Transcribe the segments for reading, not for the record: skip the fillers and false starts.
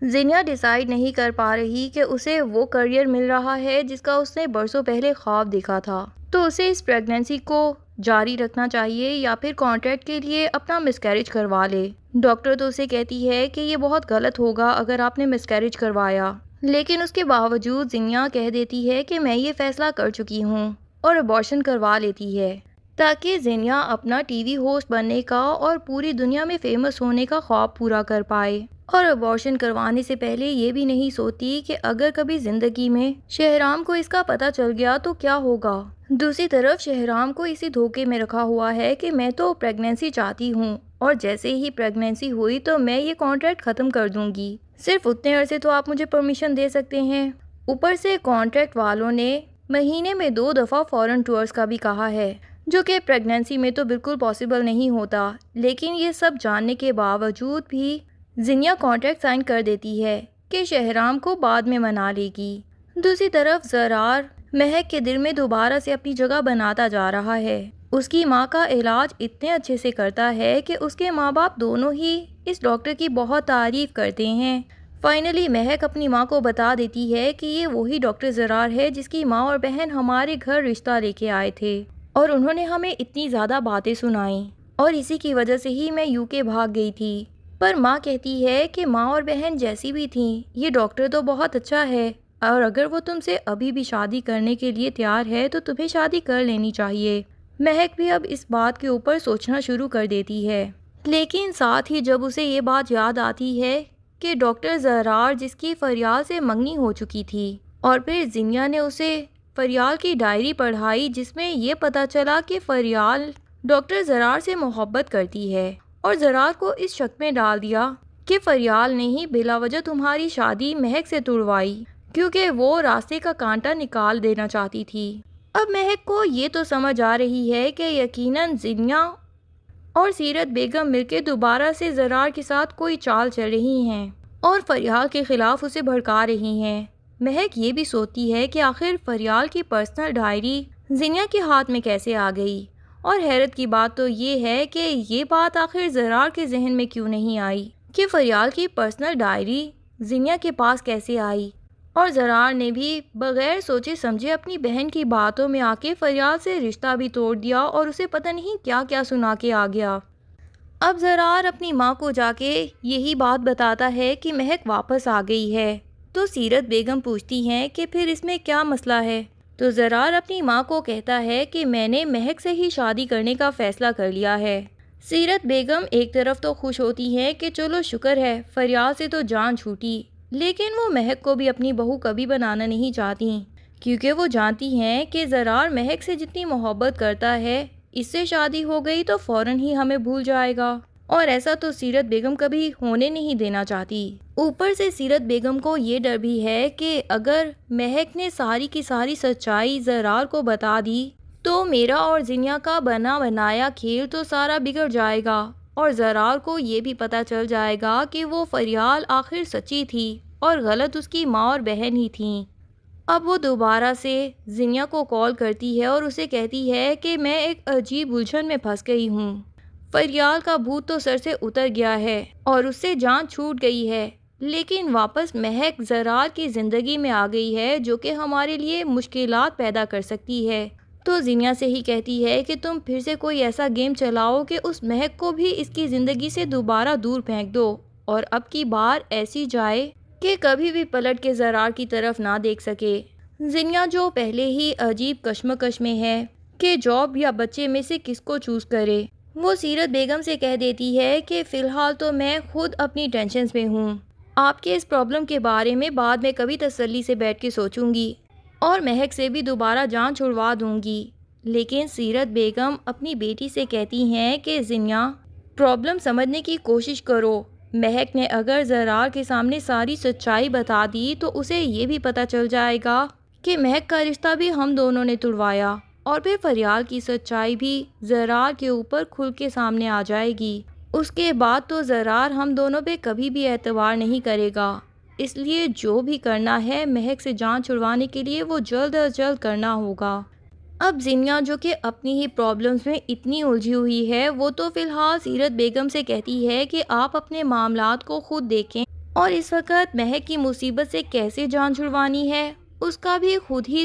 زینیا decide نہیں کر پا رہی کہ اسے وہ کریئر مل رہا ہے جس کا اس نے برسوں پہلے خواب دیکھا تھا، تو اسے اس پریگننسی کو جاری رکھنا چاہیے یا پھر کانٹریکٹ کے لیے اپنا مسکیریج کروا لے۔ ڈاکٹر تو اسے کہتی ہے کہ یہ بہت غلط ہوگا اگر آپ نے مسکیریج کروایا، لیکن اس کے باوجود زینیا کہہ دیتی ہے کہ میں یہ فیصلہ کر چکی ہوں اور ابارشن کروا لیتی ہے تاکہ زینیا اپنا ٹی وی ہوسٹ بننے کا اور پوری دنیا میں فیمس ہونے کا خواب پورا کر پائے۔ اور ابارشن کروانے سے پہلے یہ بھی نہیں سوچتی کہ اگر کبھی زندگی میں شہرام کو اس کا پتہ چل گیا تو کیا ہوگا۔ دوسری طرف شہرام کو اسی دھوکے میں رکھا ہوا ہے کہ میں تو پریگننسی چاہتی ہوں اور جیسے ہی پریگننسی ہوئی تو میں یہ کانٹریکٹ ختم کر دوں گی، صرف اتنے عرصے تو آپ مجھے پرمیشن دے سکتے ہیں۔ اوپر سے کانٹریکٹ والوں نے مہینے میں 2 دفعہ فورن ٹورز کا بھی کہا ہے، جو کہ پریگننسی میں تو بالکل پاسبل نہیں ہوتا، لیکن یہ سب جاننے کے باوجود بھی زینیا کانٹریکٹ سائن کر دیتی ہے کہ شہرام کو بعد میں منا لے گی۔ دوسری طرف زرار مہک کے دل میں دوبارہ سے اپنی جگہ بناتا جا رہا ہے۔ اس کی ماں کا علاج اتنے اچھے سے کرتا ہے کہ اس کے ماں باپ دونوں ہی اس ڈاکٹر کی بہت تعریف کرتے ہیں۔ فائنلی مہک اپنی ماں کو بتا دیتی ہے کہ یہ وہی ڈاکٹر زرار ہے جس کی ماں اور بہن ہمارے گھر رشتہ لے کے آئے تھے اور انہوں نے ہمیں اتنی زیادہ باتیں سنائیں اور اسی کی وجہ سے ہی میں UK بھاگ گئی تھی۔ پر ماں کہتی ہے کہ ماں اور بہن جیسی بھی تھیں، یہ ڈاکٹر تو بہت اچھا ہے اور اگر وہ تم سے ابھی بھی شادی کرنے کے لیے تیار ہے تو تمہیں شادی کر لینی چاہیے۔ مہک بھی اب اس بات کے اوپر سوچنا شروع کر دیتی ہے، لیکن ساتھ ہی جب اسے یہ بات یاد آتی ہے کہ ڈاکٹر زرار جس کی فریال سے منگنی ہو چکی تھی اور پھر زینیا نے اسے فریال کی ڈائری پڑھائی جس میں یہ پتہ چلا کہ فریال ڈاکٹر زرار سے محبت کرتی ہے اور زرار کو اس شک میں ڈال دیا کہ فریال نے ہی بلا وجہ تمہاری شادی مہک سے تڑوائی کیونکہ وہ راستے کا کانٹا نکال دینا چاہتی تھی۔ اب مہک کو یہ تو سمجھ آ رہی ہے کہ یقیناً زینیا اور سیرت بیگم مل کے دوبارہ سے زرار کے ساتھ کوئی چال چل رہی ہیں اور فریال کے خلاف اسے بھڑکا رہی ہیں۔ مہک یہ بھی سوچتی ہے کہ آخر فریال کی پرسنل ڈائری زینیا کے ہاتھ میں کیسے آ گئی، اور حیرت کی بات تو یہ ہے کہ یہ بات آخر زرار کے ذہن میں کیوں نہیں آئی کہ فریال کی پرسنل ڈائری زینیا کے پاس کیسے آئی، اور زرار نے بھی بغیر سوچے سمجھے اپنی بہن کی باتوں میں آ کے فریال سے رشتہ بھی توڑ دیا اور اسے پتہ نہیں کیا کیا سنا کے آ گیا۔ اب زرار اپنی ماں کو جا کے یہی بات بتاتا ہے کہ مہک واپس آ گئی ہے، تو سیرت بیگم پوچھتی ہیں کہ پھر اس میں کیا مسئلہ ہے، تو زرار اپنی ماں کو کہتا ہے کہ میں نے مہک سے ہی شادی کرنے کا فیصلہ کر لیا ہے۔ سیرت بیگم ایک طرف تو خوش ہوتی ہے کہ چلو شکر ہے فریال سے تو جان چھوٹی، لیکن وہ مہک کو بھی اپنی بہو کبھی بنانا نہیں چاہتی کیونکہ وہ جانتی ہیں کہ زرار مہک سے جتنی محبت کرتا ہے اس سے شادی ہو گئی تو فوراً ہی ہمیں بھول جائے گا، اور ایسا تو سیرت بیگم کبھی ہونے نہیں دینا چاہتی۔ اوپر سے سیرت بیگم کو یہ ڈر بھی ہے کہ اگر مہک نے ساری کی ساری سچائی زرار کو بتا دی تو میرا اور زینیا کا بنا بنایا کھیل تو سارا بگڑ جائے گا اور زرار کو یہ بھی پتہ چل جائے گا کہ وہ فریال آخر سچی تھی اور غلط اس کی ماں اور بہن ہی تھیں۔ اب وہ دوبارہ سے زینیا کو کال کرتی ہے اور اسے کہتی ہے کہ میں ایک عجیب الجھن میں پھنس گئی ہوں، فریال کا بھوت تو سر سے اتر گیا ہے اور اس سے جان چھوٹ گئی ہے، لیکن واپس مہک زرار کی زندگی میں آ گئی ہے جو کہ ہمارے لیے مشکلات پیدا کر سکتی ہے۔ تو زینیا سے ہی کہتی ہے کہ تم پھر سے کوئی ایسا گیم چلاؤ کہ اس مہک کو بھی اس کی زندگی سے دوبارہ دور پھینک دو اور اب کی بار ایسی جائے کہ کبھی بھی پلٹ کے زرار کی طرف نہ دیکھ سکے۔ زینیا جو پہلے ہی عجیب کشمکش میں ہے کہ جاب یا بچے میں سے کس کو چوز کرے، وہ سیرت بیگم سے کہہ دیتی ہے کہ فی الحال تو میں خود اپنی ٹینشنز میں ہوں، آپ کے اس پرابلم کے بارے میں بعد میں کبھی تسلی سے بیٹھ کے سوچوں گی اور مہک سے بھی دوبارہ جان چھڑوا دوں گی۔ لیکن سیرت بیگم اپنی بیٹی سے کہتی ہیں کہ زینیا پرابلم سمجھنے کی کوشش کرو، مہک نے اگر زرار کے سامنے ساری سچائی بتا دی تو اسے یہ بھی پتہ چل جائے گا کہ مہک کا رشتہ بھی ہم دونوں نے توڑوایا، اور پھر فریال کی سچائی بھی زرار کے اوپر کھل کے سامنے آ جائے گی۔ اس کے بعد تو زرار ہم دونوں پہ کبھی بھی اعتبار نہیں کرے گا، اس لیے جو بھی کرنا ہے مہک سے جان چھڑوانے کے لیے وہ جلد از جلد کرنا ہوگا۔ اب زینیا جو کہ اپنی ہی پرابلمز میں اتنی الجھی ہوئی ہے، وہ تو فی الحال سیرت بیگم سے کہتی ہے کہ آپ اپنے معاملات کو خود دیکھیں اور اس وقت مہک کی مصیبت سے کیسے جان چھڑوانی ہے اس کا بھی خود ہی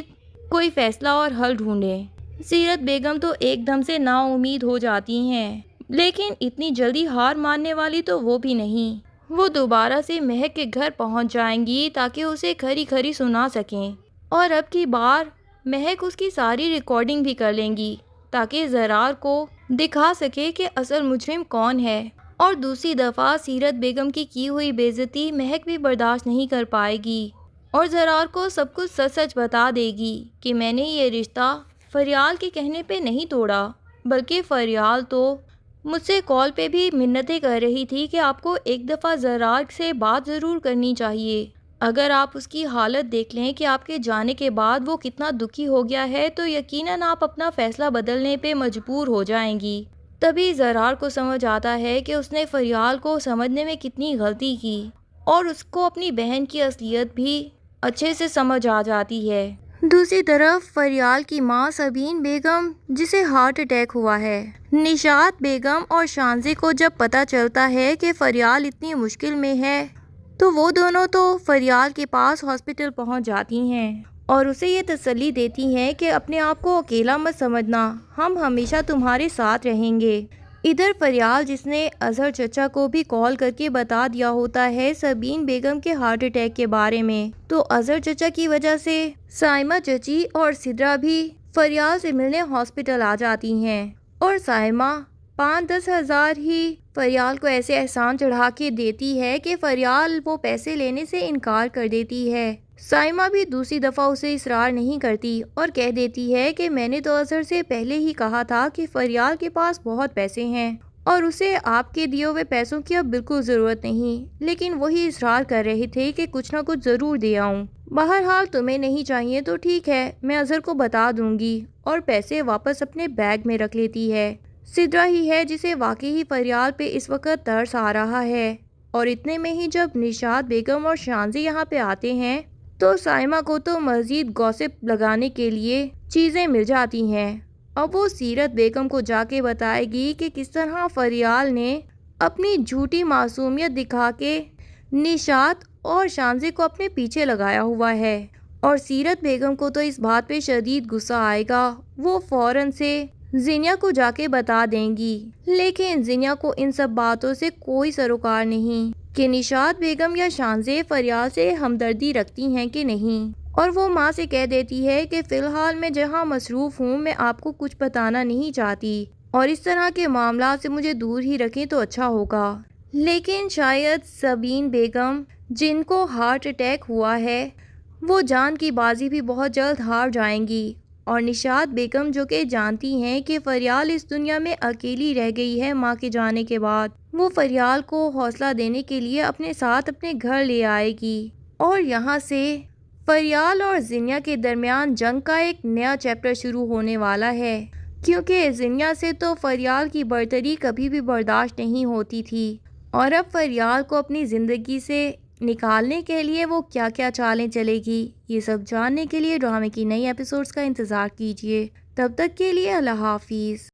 کوئی فیصلہ اور حل ڈھونڈیں۔ سیرت بیگم تو ایک دم سے نا امید ہو جاتی ہیں، لیکن اتنی جلدی ہار ماننے والی تو وہ بھی نہیں۔ وہ دوبارہ سے مہک کے گھر پہنچ جائیں گی تاکہ اسے کھری کھری سنا سکیں، اور اب کی بار مہک اس کی ساری ریکارڈنگ بھی کر لیں گی تاکہ زرار کو دکھا سکے کہ اصل مجرم کون ہے۔ اور دوسری دفعہ سیرت بیگم کی ہوئی بے عزتی مہک بھی برداشت نہیں کر پائے گی اور زرار کو سب کچھ سچ سچ بتا دے گی کہ میں نے یہ رشتہ فریال کے کہنے پہ نہیں توڑا، بلکہ فریال تو مجھ سے کال پہ بھی منتیں کر رہی تھی کہ آپ کو ایک دفعہ زرار سے بات ضرور کرنی چاہیے۔ اگر آپ اس کی حالت دیکھ لیں کہ آپ کے جانے کے بعد وہ کتنا دکھی ہو گیا ہے تو یقیناً آپ اپنا فیصلہ بدلنے پہ مجبور ہو جائیں گی۔ تبھی زرار کو سمجھ آتا ہے کہ اس نے فریال کو سمجھنے میں کتنی غلطی کی، اور اس کو اپنی بہن کی اصلیت بھی اچھے سے سمجھ آ جاتی ہے۔ دوسری طرف فریال کی ماں سبین بیگم جسے ہارٹ اٹیک ہوا ہے، نشاط بیگم اور شانزے کو جب پتہ چلتا ہے کہ فریال اتنی مشکل میں ہے تو وہ دونوں تو فریال کے پاس ہاسپٹل پہنچ جاتی ہیں اور اسے یہ تسلی دیتی ہیں کہ اپنے آپ کو اکیلا مت سمجھنا، ہم ہمیشہ تمہارے ساتھ رہیں گے۔ ادھر فریال جس نے اظہر چچا کو بھی کال کر کے بتا دیا ہوتا ہے سبین بیگم کے ہارٹ اٹیک کے بارے میں، تو اظہر چچا کی وجہ سے سائمہ چچی اور سدرا بھی فریال سے ملنے ہاسپٹل آ جاتی ہیں، اور سائمہ 5-10 ہزار ہی فریال کو ایسے احسان چڑھا کے دیتی ہے کہ فریال وہ پیسے لینے سے انکار کر دیتی ہے۔ سائمہ بھی دوسری دفعہ اسے اصرار نہیں کرتی اور کہہ دیتی ہے کہ میں نے تو اظہر سے پہلے ہی کہا تھا کہ فریال کے پاس بہت پیسے ہیں اور اسے آپ کے دیے ہوئے پیسوں کی اب بالکل ضرورت نہیں، لیکن وہی اصرار کر رہے تھے کہ کچھ نہ کچھ ضرور دے آؤں۔ بہرحال تمہیں نہیں چاہیے تو ٹھیک ہے، میں اظہر کو بتا دوں گی، اور پیسے واپس اپنے بیگ میں رکھ لیتی ہے۔ سدرا ہی ہے جسے واقعی فریال پہ اس وقت ترس آ رہا ہے، اور اتنے میں ہی جب نشاط بیگم اور شانزی یہاں پہ آتے ہیں تو سائمہ کو تو مزید گوسپ لگانے کے لیے چیزیں مل جاتی ہیں۔ اب وہ سیرت بیگم کو جا کے بتائے گی کہ کس طرح فریال نے اپنی جھوٹی معصومیت دکھا کے نشاط اور شانزے کو اپنے پیچھے لگایا ہوا ہے، اور سیرت بیگم کو تو اس بات پہ شدید غصہ آئے گا، وہ فوراً سے زینیا کو جا کے بتا دیں گی۔ لیکن زینیا کو ان سب باتوں سے کوئی سروکار نہیں کہ نشاط بیگم یا شانزے فریال سے ہمدردی رکھتی ہیں کہ نہیں، اور وہ ماں سے کہہ دیتی ہے کہ فی الحال میں جہاں مصروف ہوں میں آپ کو کچھ بتانا نہیں چاہتی، اور اس طرح کے معاملات سے مجھے دور ہی رکھیں تو اچھا ہوگا۔ لیکن شاید سبین بیگم جن کو ہارٹ اٹیک ہوا ہے وہ جان کی بازی بھی بہت جلد ہار جائیں گی، اور نشاط بیگم جو کہ جانتی ہیں کہ فریال اس دنیا میں اکیلی رہ گئی ہے ماں کے جانے کے بعد، وہ فریال کو حوصلہ دینے کے لیے اپنے ساتھ اپنے گھر لے آئے گی، اور یہاں سے فریال اور زینیا کے درمیان جنگ کا ایک نیا چیپٹر شروع ہونے والا ہے، کیونکہ زینیا سے تو فریال کی برتری کبھی بھی برداشت نہیں ہوتی تھی، اور اب فریال کو اپنی زندگی سے نکالنے کے لیے وہ کیا کیا چالیں چلے گی، یہ سب جاننے کے لیے ڈرامے کی نئی ایپیسوڈز کا انتظار کیجیے۔ تب تک کے لیے اللہ حافظ۔